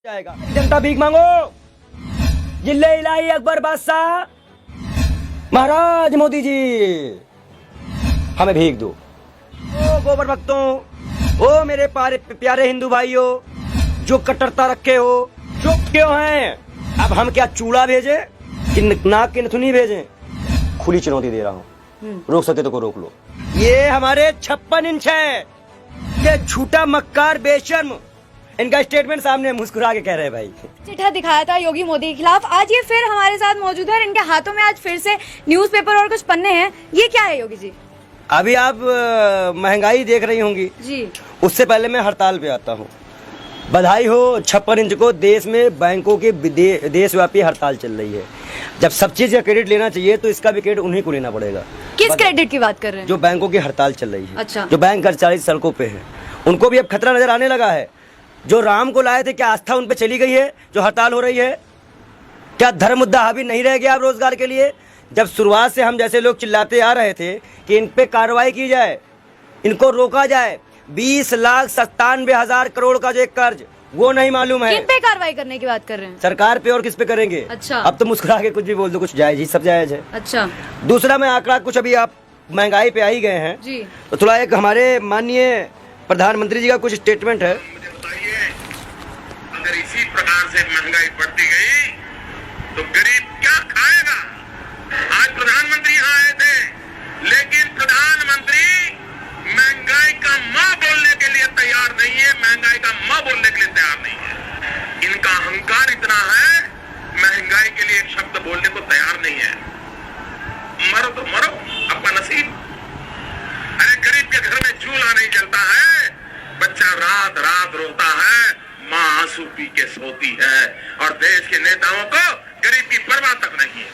जाएगा। जनता भीख मांगो, जिले इलाही अकबर बादशाह महाराज मोदी जी हमें भीख दो। ओ गोबर भक्तों, ओ मेरे प्यारे हिंदू भाइयों जो कट्टरता रखे हो, चुप क्यों हैं? अब हम क्या चूड़ा भेजे कि नाक की नथुनी भेजें? खुली चुनौती दे रहा हूँ, रोक सकते तो को रोक लो। ये हमारे 56 इंच है, ये झूठा मक्कार बेशर्म, इनका स्टेटमेंट सामने मुस्कुरा के कह रहे हैं भाई। चिट्ठा दिखाया था योगी मोदी के खिलाफ, आज ये फिर हमारे साथ मौजूद है और इनके हाथों में आज फिर से न्यूज़पेपर और कुछ पन्ने हैं। ये क्या है योगी जी? अभी आप महंगाई देख रही होंगी जी, उससे पहले मैं हड़ताल पे आता हूँ। बधाई हो 56 इंच को, देश में बैंकों की देशव्यापी हड़ताल चल रही है। जब सब चीज का क्रेडिट लेना चाहिए तो इसका भी क्रेडिट उन्हीं को लेना पड़ेगा। किस क्रेडिट की बात कर रहे हैं? जो बैंकों की हड़ताल चल रही है। अच्छा। जो बैंक कर्मचारी सड़कों पे हैं उनको भी अब खतरा नजर आने लगा है। जो राम को लाए थे, क्या आस्था उन पे चली गई है? जो हड़ताल हो रही है, क्या धर्म मुद्दा हावी नहीं रह गया अब रोजगार के लिए? जब शुरुआत से हम जैसे लोग चिल्लाते आ रहे थे कि इन पे कार्रवाई की जाए, इनको रोका जाए, 20,97,000 करोड़ का जो एक कर्ज, वो नहीं मालूम है। किन पे कार्रवाई करने की बात कर रहे हैं? सरकार पे और किस पे करेंगे? अच्छा। अब तो मुस्कुरा के कुछ भी बोल दो, कुछ जायज ही, सब जायज है। अच्छा। दूसरा मैं आंकड़ा, कुछ अभी आप महंगाई पे आ ही गए हैं जी, तो थोड़ा एक हमारे माननीय प्रधानमंत्री जी का कुछ स्टेटमेंट है। मुझे बताइए, अगर इसी प्रकार से महंगाई बढ़ती गई तो गरीब क्या खाएगा? आज प्रधानमंत्री यहाँ आए थे, लेकिन प्रधानमंत्री महंगाई का माँ बोलने के लिए तैयार नहीं है, महंगाई का माँ बोलने के लिए तैयार नहीं है। इनका अहंकार इतना है, महंगाई के लिए एक शब्द बोलने को तैयार नहीं है। मरो तो मरो, अपना नसीब। अरे गरीब के घर में चूल्हा नहीं जलता है, बच्चा रात रात रोता है, माँ आंसू पी के सोती है, और देश के नेताओं को गरीब की परवाह तक नहीं है।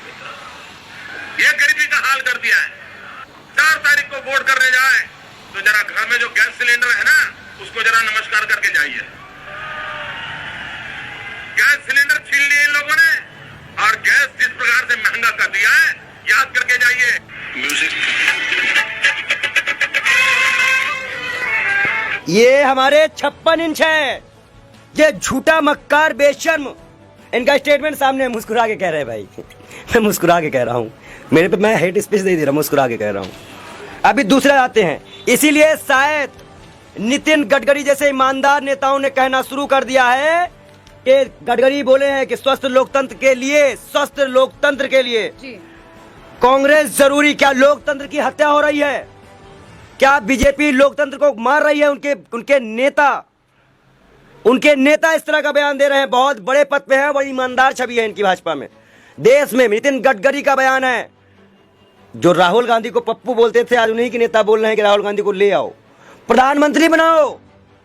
ये गरीबी का हाल कर दिया है। 4 तारीख को वोट करने जाए तो जरा घर में जो गैस सिलेंडर है ना, उसको जरा नमस्कार करके जाइए। गैस सिलेंडर छीन लिए इन लोगों ने, और गैस जिस प्रकार से महंगा कर दिया है, याद करके जाइए। म्यूजिक। ये हमारे 56 इंच है, ये झूठा मक्कार बेशर्म, इनका स्टेटमेंट सामने मुस्कुरा के कह रहे हैं भाई। मैं मुस्कुरा के कह रहा हूँ, मेरे पे मैं हेट स्पीच नहीं दे रहा, मुस्कुरा के कह रहा हूँ। अभी दूसरा आते हैं, इसीलिए शायद नितिन गडकरी जैसे ईमानदार नेताओं ने कहना शुरू कर दिया है कि गडकरी बोले हैं कि स्वस्थ लोकतंत्र के लिए, स्वस्थ लोकतंत्र के लिए जी, कांग्रेस जरूरी। क्या लोकतंत्र की हत्या हो रही है? क्या बीजेपी लोकतंत्र को मार रही है? उनके नेता इस तरह का बयान दे रहे हैं, बहुत बड़े पद पे हैं, बड़ी ईमानदार छवि है इनकी भाजपा में। देश में नितिन गडकरी का बयान है, जो राहुल गांधी को पप्पू बोलते थे, आज उन्हीं के नेता बोल रहे हैं कि राहुल गांधी को ले आओ, प्रधानमंत्री बनाओ,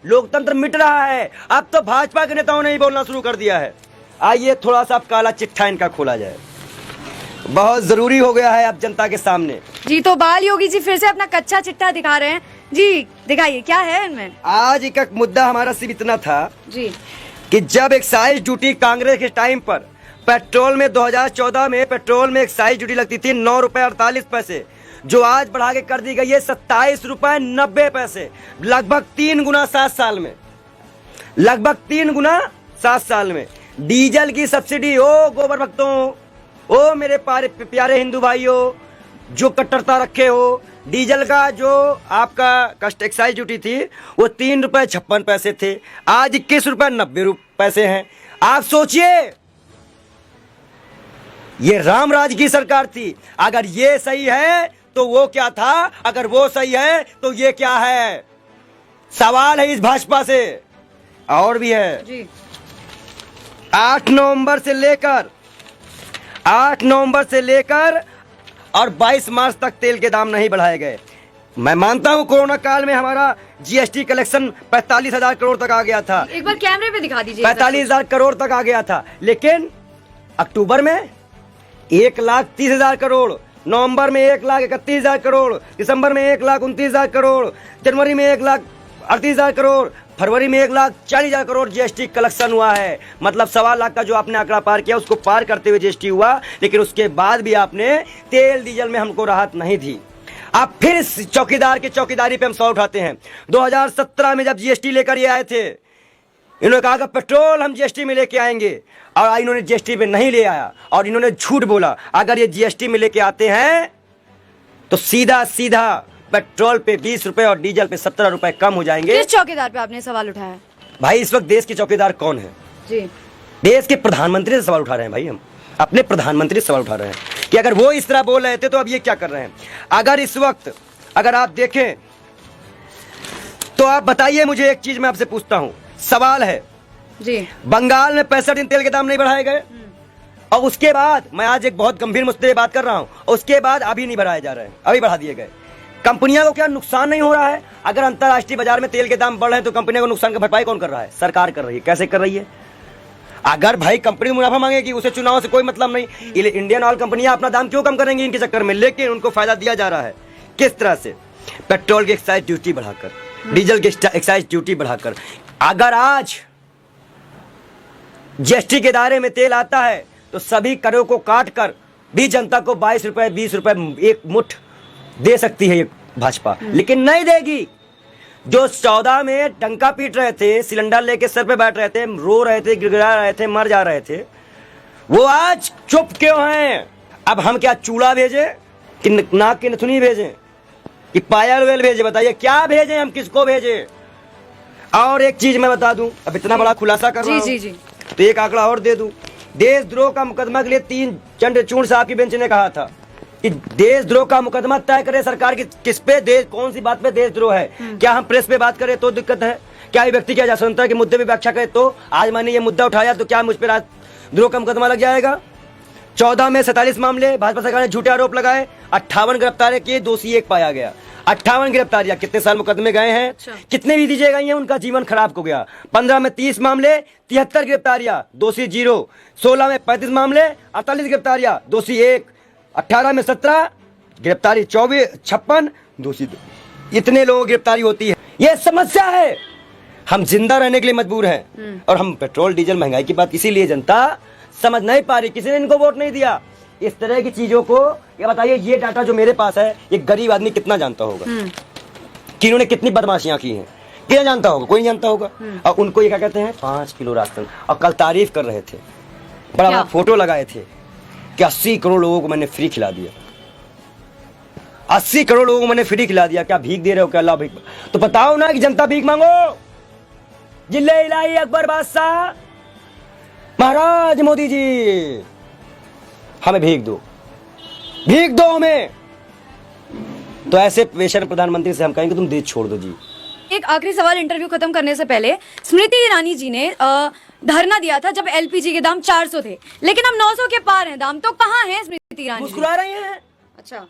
लोकतंत्र मिट रहा है। अब तो भाजपा के नेताओं ने ही बोलना शुरू कर दिया है। आइए थोड़ा सा अब काला चिट्ठा इनका खोला जाए, बहुत जरूरी हो गया है अब जनता के सामने। जी, तो बाल योगी जी फिर से अपना कच्चा चिट्ठा दिखा रहे हैं। जी दिखाइए, क्या है इनमें? आज एक मुद्दा हमारा सिर्फ इतना था जी, कि जब एक्साइज ड्यूटी कांग्रेस के टाइम पर पेट्रोल में 2014 में पेट्रोल में एक्साइज ड्यूटी लगती थी 9 रुपए 48 पैसे, जो आज बढ़ा के कर दी गई है 27 रुपए 90 पैसे, लगभग 3 गुना 7 साल में, लगभग 3 गुना 7 साल में। डीजल की सब्सिडी, ओ गोबर भक्तों, ओ मेरे प्यारे हिंदू भाइयों जो कट्टरता रखे हो, डीजल का जो आपका कस्ट एक्साइज ड्यूटी थी वो 3 रुपए 56 पैसे थे, आज 21 रुपए 90 पैसे हैं। आप सोचिए, ये रामराज की सरकार थी। अगर ये सही है तो वो क्या था, अगर वो सही है तो ये क्या है? सवाल है इस भाजपा से। और भी है जी, 8 नवंबर से लेकर और 22 मार्च तक तेल के दाम नहीं बढ़ाए गए। मैं मानता हूं कोरोना काल में हमारा जीएसटी कलेक्शन 45,000 करोड़ तक आ गया था, एक बार कैमरे पे दिखा दीजिए। 45,000 करोड़ तक आ गया था, लेकिन अक्टूबर में 1,30,000 करोड़, नवंबर में 1,31,000 करोड़, दिसंबर में 1,29,000 करोड़, जनवरी में 1,38,000 करोड़, फरवरी में 1,40,000 करोड़ जीएसटी कलेक्शन हुआ है। मतलब 1.25 लाख का जो आपने आंकड़ा पार किया उसको पार करते हुए जीएसटी हुआ, लेकिन उसके बाद भी आपने तेल डीजल में हमको राहत नहीं दी। अब फिर इस चौकीदार की चौकीदारी पे हम सवाल उठाते हैं। 2017 में जब जीएसटी लेकर ये आए थे इन्होंने कहा कि पेट्रोल हम जीएसटी में लेके आएंगे, और इन्होंने जीएसटी में नहीं ले आया, और इन्होंने झूठ बोला। अगर ये जीएसटी में लेके आते हैं तो सीधा सीधा पेट्रोल पे 20 रुपए और डीजल पे 17 रुपए कम हो जाएंगे। किस चौकीदार पे आपने सवाल उठाया? भाई इस वक्त देश के चौकीदार कौन है? जी, देश के प्रधानमंत्री से सवाल उठा रहे हैं भाई, हम अपने प्रधानमंत्री से सवाल उठा रहे हैं कि अगर वो इस तरह बोल रहे थे तो अब ये क्या कर रहे हैं। अगर इस वक्त अगर आप देखें तो आप बताइए मुझे, एक चीज मैं आपसे पूछता हूं, सवाल है जी, बंगाल में 65 दिन तेल के दाम नहीं बढ़ाए गए, और उसके बाद मैं आज एक बहुत गंभीर मुद्दे पे बात कर रहा हूं, उसके बाद अभी नहीं बढ़ाए जा रहे हैं, अभी बढ़ा दिए गए। कंपनियों को क्या नुकसान नहीं हो रहा है? अगर अंतर्राष्ट्रीय बाजार में तेल के दाम बढ़ रहे हैं तो कंपनियों को नुकसान की भरपाई कौन कर रहा है? सरकार कर रही है। कैसे कर रही है? अगर भाई कंपनी मुनाफा मांगेगी, उसे चुनाव से कोई मतलब नहीं। इंडियन ऑयल कंपनियां अपना दाम क्यों कम करेंगी इनके चक्कर में? लेकिन उनको फायदा दिया जा रहा है। किस तरह से? पेट्रोल की एक्साइज ड्यूटी बढ़ाकर, डीजल की एक्साइज ड्यूटी बढ़ाकर। अगर आज जीएसटी के दायरे में तेल आता है तो सभी करों को काट कर भी जनता को 22 रुपए 20 रुपए एक मुठ दे सकती है ये भाजपा, लेकिन नहीं देगी। जो 14 में डंका पीट रहे थे, सिलेंडर लेके सर पे बैठ रहे थे, रो रहे थे, गिड़गिड़ा रहे थे, मर जा रहे थे, वो आज चुप क्यों हैं? अब हम क्या चूड़ा भेजे कि नाक की नथुनी भेजे कि पायल वेल भेजे? बताइए क्या भेजे, हम किसको भेजे? और एक चीज मैं बता दूं, अब इतना बड़ा खुलासा कर रहा हूं, जी, तो एक आंकड़ा और दे दूं। देशद्रोह का मुकदमा के लिए 3 चंद्रचूड़ साहब की बेंच ने कहा था कि देशद्रोह का मुकदमा तय करे सरकार की, किस पे देश, कौन सी बात पे देशद्रोह है। क्या हम प्रेस पे बात करें तो दिक्कत है? क्या ये व्यक्ति क्या स्वतंत्रता के मुद्दे पे व्याख्या करे तो? आज मैंने ये मुद्दा उठाया तो क्या मुझ पे राजद्रोह का मुकदमा लग जाएगा? 14 में 47 मामले, भाजपा सरकार ने झूठे आरोप लगाए, 58 गिरफ्तारियां किए, दोषी 1 पाया गया। 58 गिरफ्तारियां, कितने साल मुकदमे गए हैं? कितने भी दीजिए गई हैं, उनका जीवन खराब हो गया। 15 में 30 मामले, 73 गिरफ्तारियां, दोषी 0। 16 में 35 मामले, 48 गिरफ्तारियां, दोषी 1। 18 में 17 गिरफ्तारी, 56, दोषी 2। इतने लोगों की गिरफ्तारी होती है। यह समस्या है। हम जिंदा रहने के लिए मजबूर हैं, और हम पेट्रोल डीजल महंगाई की बात इसीलिए जनता समझ नहीं पा रही, किसी ने इनको वोट नहीं दिया। इस तरह की चीजों को ये बताइए, ये डाटा जो मेरे पास है, ये गरीब आदमी कितना जानता होगा कि इन्होंने कितनी बदमाशियां की हैं? क्या जानता होगा? कोई नहीं जानता होगा। और उनको ये क्या कहते हैं? 5 किलो राशन। और कल तारीफ कर रहे थे, बड़ा बड़ा फोटो लगाए थे कि 80 करोड़ लोगों को मैंने फ्री खिला दिया। 80 करोड़ लोगों को मैंने फ्री खिला दिया। क्या भीख दे रहे हो? क्या अल्लाह भीख? तो बताओ ना कि जनता भीख मांगो। जिले इलाही अकबर बादशाह महाराज मोदी जी, हमें भीख दो, भीख दो हमें। तो ऐसे पेशेंट प्रधानमंत्री से हम कहेंगे तुम देश छोड़ दो जी। एक आखिरी सवाल इंटरव्यू खत्म करने से पहले, स्मृति ईरानी जी ने धरना दिया था जब एलपीजी के दाम 400 थे, लेकिन अब 900 के पार हैं दाम, तो कहाँ हैं स्मृति ईरानी? मुस्कुरा रही हैं। अच्छा।